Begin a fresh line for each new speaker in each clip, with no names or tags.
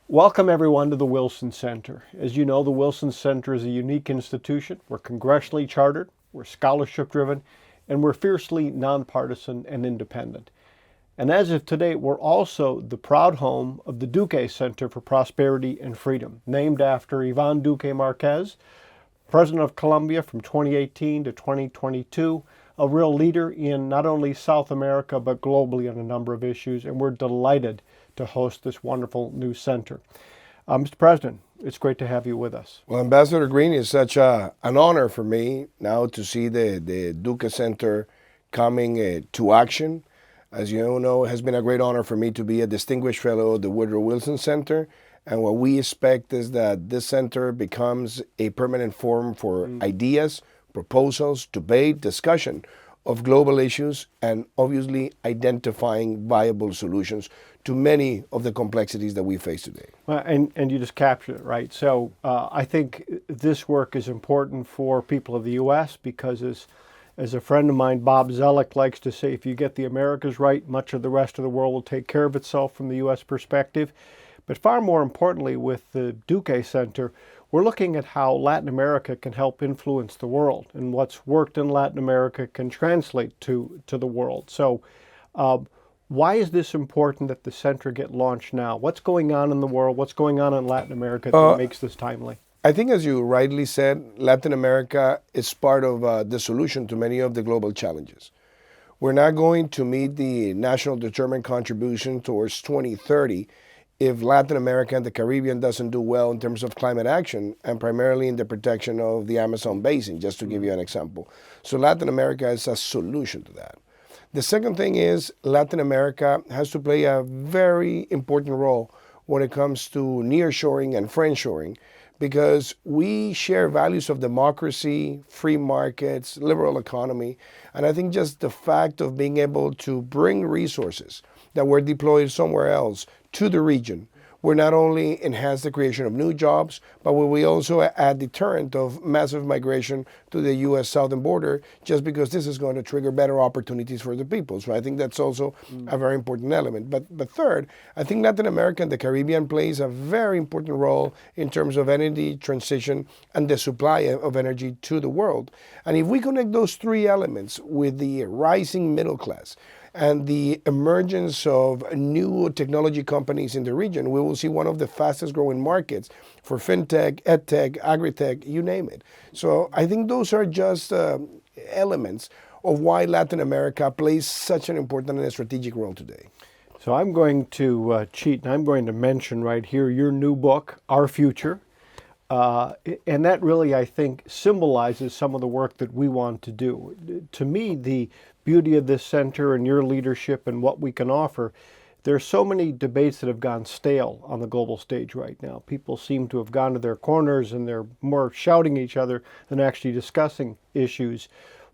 Welcome everyone to the Wilson Center. As you know, the Wilson Center is a unique institution. We're congressionally chartered, we're scholarship driven, and we're fiercely nonpartisan and independent. And as of today, we're also the proud home of the Duque Center for Prosperity and Freedom, named after Iván Duque Márquez, President of Colombia from 2018 to 2022, a real leader in not only South America but globally on a number of issues, and we're delighted to host this wonderful new center. Mr. President, it's great to have you with us.
Well, Ambassador Green, it's such an honor for me now to see the Duque Center coming to action. As you know, it has been a great honor for me to be a distinguished fellow of the Woodrow Wilson Center. And what we expect is that this center becomes a permanent forum for ideas, proposals, debate, discussion of global issues, and obviously identifying viable solutions to many of the complexities that we face today.
Well, and you just captured it, right? So I think this work is important for people of the U.S. because as a friend of mine, Bob Zellick, likes to say, if you get the Americas right, much of the rest of the world will take care of itself from the U.S. perspective. But far more importantly, with the Duque Center, we're looking at how Latin America can help influence the world, and what's worked in Latin America can translate to the world. So why is this important that the center get launched now? What's going on in the world? What's going on in Latin America that makes this timely?
I think, as you rightly said, Latin America is part of the solution to many of the global challenges. We're not going to meet the national determined contribution towards 2030 if Latin America and the Caribbean doesn't do well in terms of climate action, and primarily in the protection of the Amazon basin, just to give you an example. So Latin America is a solution to that. The second thing is Latin America has to play a very important role when it comes to nearshoring and friendshoring, because we share values of democracy, free markets, liberal economy. And I think just the fact of being able to bring resources that were deployed somewhere else to the region will not only enhance the creation of new jobs, but will also add deterrent of massive migration to the U.S. southern border, just because this is going to trigger better opportunities for the people. So I think that's also a very important element. But third, I think Latin America and the Caribbean plays a very important role in terms of energy transition and the supply of energy to the world. And if we connect those three elements with the rising middle class and the emergence of new technology companies in the region, we will see one of the fastest growing markets for fintech, edtech, agritech, you name it. So I think those are just elements of why Latin America plays such an important and strategic role today.
So I'm going to cheat, and I'm going to mention right here your new book, Our Future. And that really, I think, symbolizes some of the work that we want to do. To me, the beauty of this center and your leadership and what we can offer, there are so many debates that have gone stale on the global stage right now. People seem to have gone to their corners and they're more shouting at each other than actually discussing issues.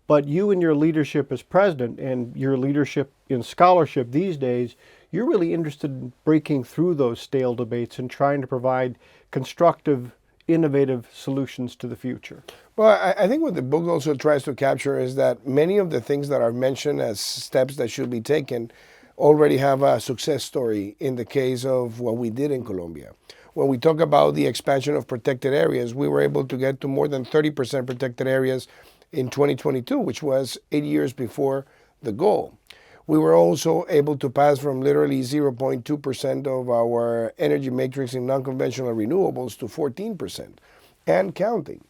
But you and your leadership as president and your leadership in scholarship these days, you're really interested in breaking through those stale debates and trying to provide constructive, innovative solutions to the future.
Well, I think what the book also tries to capture is that many of the things that are mentioned as steps that should be taken already have a success story in the case of what we did in Colombia. When we talk about the expansion of protected areas, we were able to get to more than 30% protected areas in 2022, which was 8 years before the goal. We were also able to pass from literally 0.2% of our energy matrix in non-conventional renewables to 14% and counting.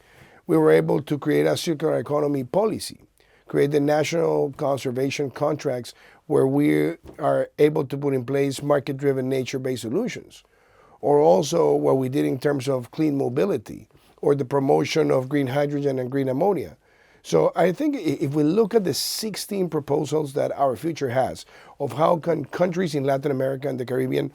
We were able to create a circular economy policy, create the national conservation contracts where we are able to put in place market-driven nature-based solutions, or also what we did in terms of clean mobility or the promotion of green hydrogen and green ammonia. So I think if we look at the 16 proposals that Our Future has of how can countries in Latin America and the Caribbean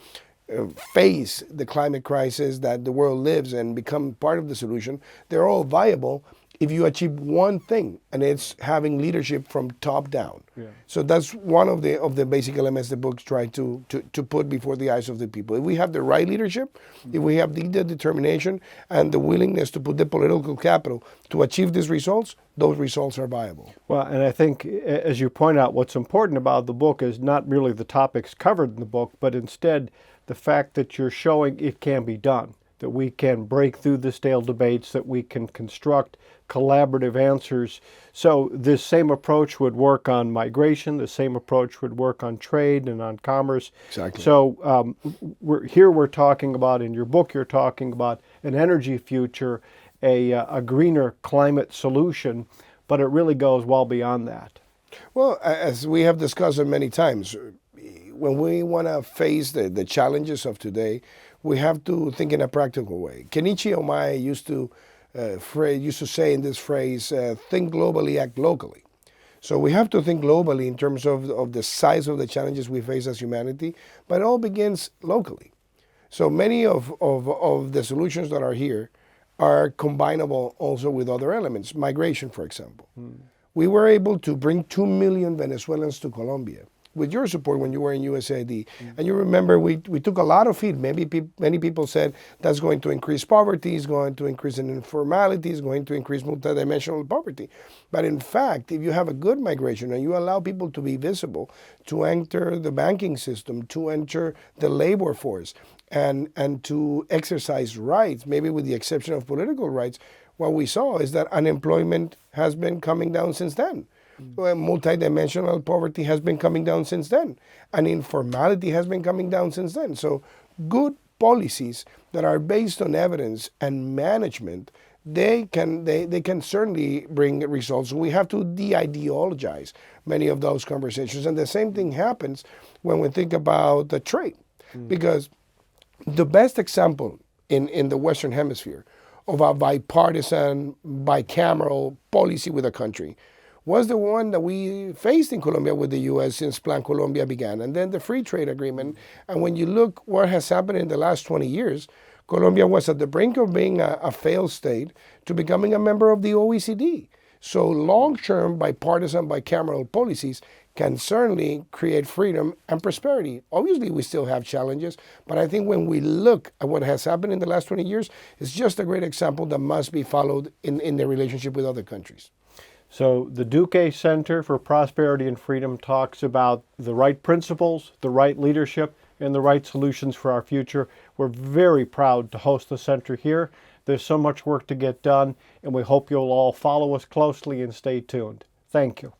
face the climate crisis that the world lives and become part of the solution, they're all viable if you achieve one thing, and it's having leadership from top down.
Yeah.
So that's one of the basic elements the books try to put before the eyes of the people. If we have the right leadership, if we have the determination and the willingness to put the political capital to achieve these results, those results are viable.
Well, and I think, as you point out, what's important about the book is not really the topics covered in the book, but instead the fact that you're showing it can be done, that we can break through the stale debates, that we can construct collaborative answers. So this same approach would work on migration, the same approach would work on trade and on commerce.
Exactly.
So we're talking about, in your book, you're talking about an energy future, a greener climate solution, but it really goes well beyond that.
Well, as we have discussed it many times, when we want to face the challenges of today, we have to think in a practical way. Kenichi Omae used to say in this phrase, think globally, act locally. So we have to think globally in terms of the size of the challenges we face as humanity, but it all begins locally. So many of the solutions that are here are combinable also with other elements. Migration, for example. We were able to bring 2 million Venezuelans to Colombia with your support when you were in USAID. And you remember we took a lot of heat. Many people said that's going to increase poverty, it's going to increase informality, it's going to increase multidimensional poverty. But in fact, if you have a good migration and you allow people to be visible, to enter the banking system, to enter the labor force, and to exercise rights, maybe with the exception of political rights, what we saw is that unemployment has been coming down since then. Multidimensional poverty has been coming down since then, and informality has been coming down since then. So good policies that are based on evidence and management, they can certainly bring results. We have to de-ideologize many of those conversations. And the same thing happens when we think about the trade, because the best example in the Western Hemisphere of a bipartisan, bicameral policy with a country was the one that we faced in Colombia with the U.S. since Plan Colombia began, and then the free trade agreement. And when you look what has happened in the last 20 years, Colombia was at the brink of being a failed state to becoming a member of the OECD. So long-term bipartisan, bicameral policies can certainly create freedom and prosperity. Obviously, we still have challenges, but I think when we look at what has happened in the last 20 years, it's just a great example that must be followed in the relationship with other countries.
So the Duque Center for Prosperity and Freedom talks about the right principles, the right leadership, and the right solutions for our future. We're very proud to host the center here. There's so much work to get done, and we hope you'll all follow us closely and stay tuned. Thank you.